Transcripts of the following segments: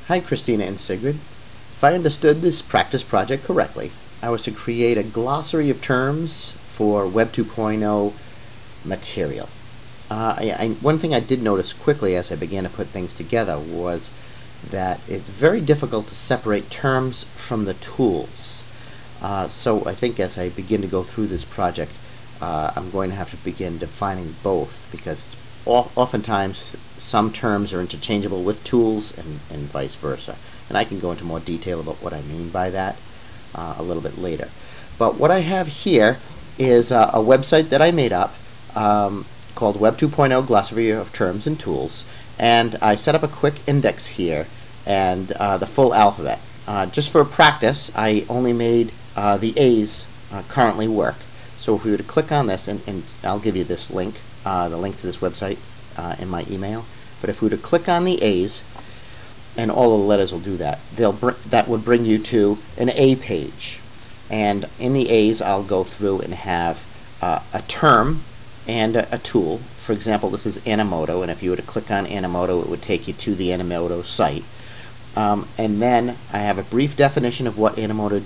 Hi Christina and Sigrid. If I understood this practice project correctly, I was to create a glossary of terms for Web 2.0 material. One thing I did notice quickly as I began to put things together was that it's very difficult to separate terms from the tools. So I think as I begin to go through this project, I'm going to have to begin defining both, because it's oftentimes some terms are interchangeable with tools and vice versa. And I can go into more detail about what I mean by that a little bit later. But what I have here is a website that I made up called Web 2.0 Glossary of Terms and Tools. And I set up a quick index here and the full alphabet. Just for practice, I only made the A's currently work. So if we were to click on this, and I'll give you this link, the link to this website in my email. But if we were to click on the A's, and all the letters will do that, that would bring you to an A page. And in the A's, I'll go through and have a term and a tool. For example, this is Animoto, and if you were to click on Animoto, it would take you to the Animoto site. And then I have a brief definition of what Animoto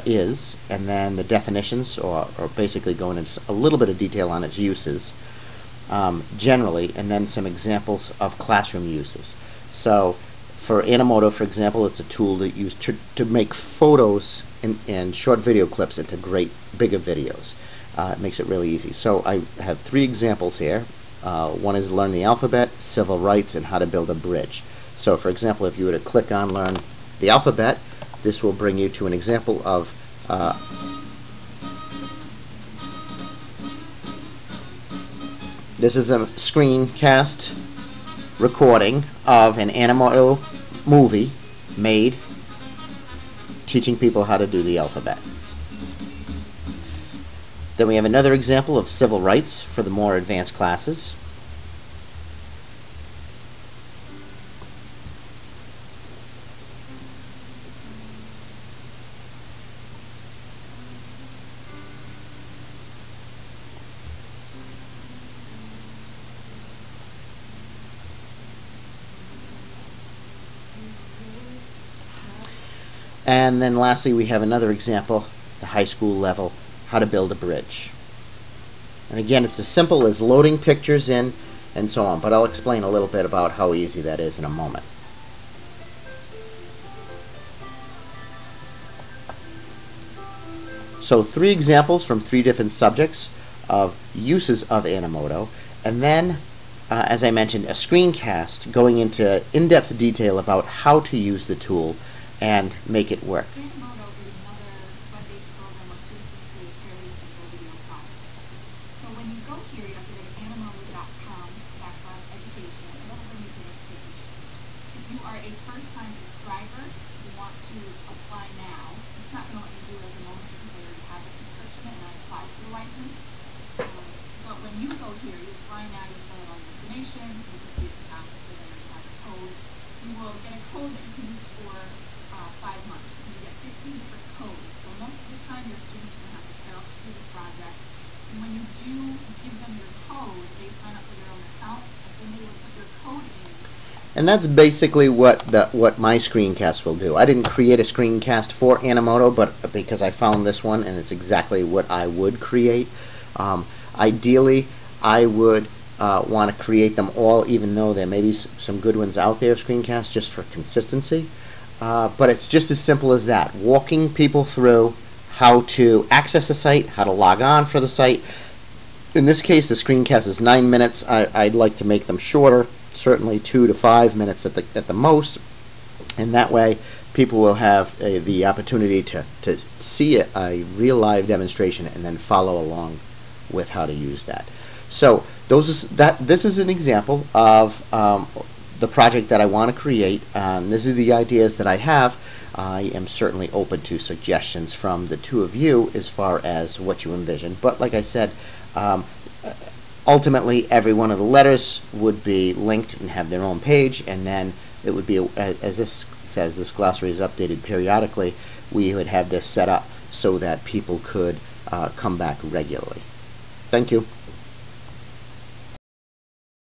is, and then the definitions, or basically going into a little bit of detail on its uses generally, and then some examples of classroom uses. So for Animoto, for example, it's a tool that you use to make photos and short video clips into great bigger videos. It makes it really easy. So I have 3 examples here. One is learn the alphabet, civil rights, and how to build a bridge. So for example, if you were to click on learn the alphabet, this will bring you to an example of this is a screencast recording of an Animoto movie made teaching people how to do the alphabet. Then we have another example of civil rights for the more advanced classes. And then lastly, we have another example, the high school level, how to build a bridge. And again, it's as simple as loading pictures in and so on, but I'll explain a little bit about how easy that is in a moment. So 3 examples from 3 different subjects of uses of Animoto, and then as I mentioned, a screencast going into in-depth detail about how to use the tool and make it work. Animoto is another web-based program where students can create fairly simple video projects. So when you go here, you have to go to animoto.com/education, and it'll bring you to this page. If you are a first-time subscriber, you want to apply now. It's not going to let me do it at the moment because I already have a subscription and I applied for the license. But when you go here, you apply now, you fill out all your information, you can see at the top it says I already have a code. You will get a code that you can use for 5 months, and you get 50 different codes. So most of the time your students are going to have to pair up to do this project, and when you do give them your code, they sign up for their own account, and they will put their code in. And that's basically what my screencast will do. I didn't create a screencast for Animoto, but because I found this one, and it's exactly what I would create. Ideally, I would want to create them all, even though there may be some good ones out there, screencasts, just for consistency. But it's just as simple as that, walking people through how to access a site, how to log on for the site. In this case, the screencast is 9 minutes. I'd like to make them shorter, certainly 2 to 5 minutes at the most, and that way people will have the opportunity to see a real live demonstration and then follow along with how to use that. So this is an example of the project that I want to create. These are the ideas that I have. I am certainly open to suggestions from the 2 of you as far as what you envision. But like I said, ultimately every one of the letters would be linked and have their own page, and then it would be, as this says, this glossary is updated periodically. We would have this set up so that people could come back regularly. Thank you.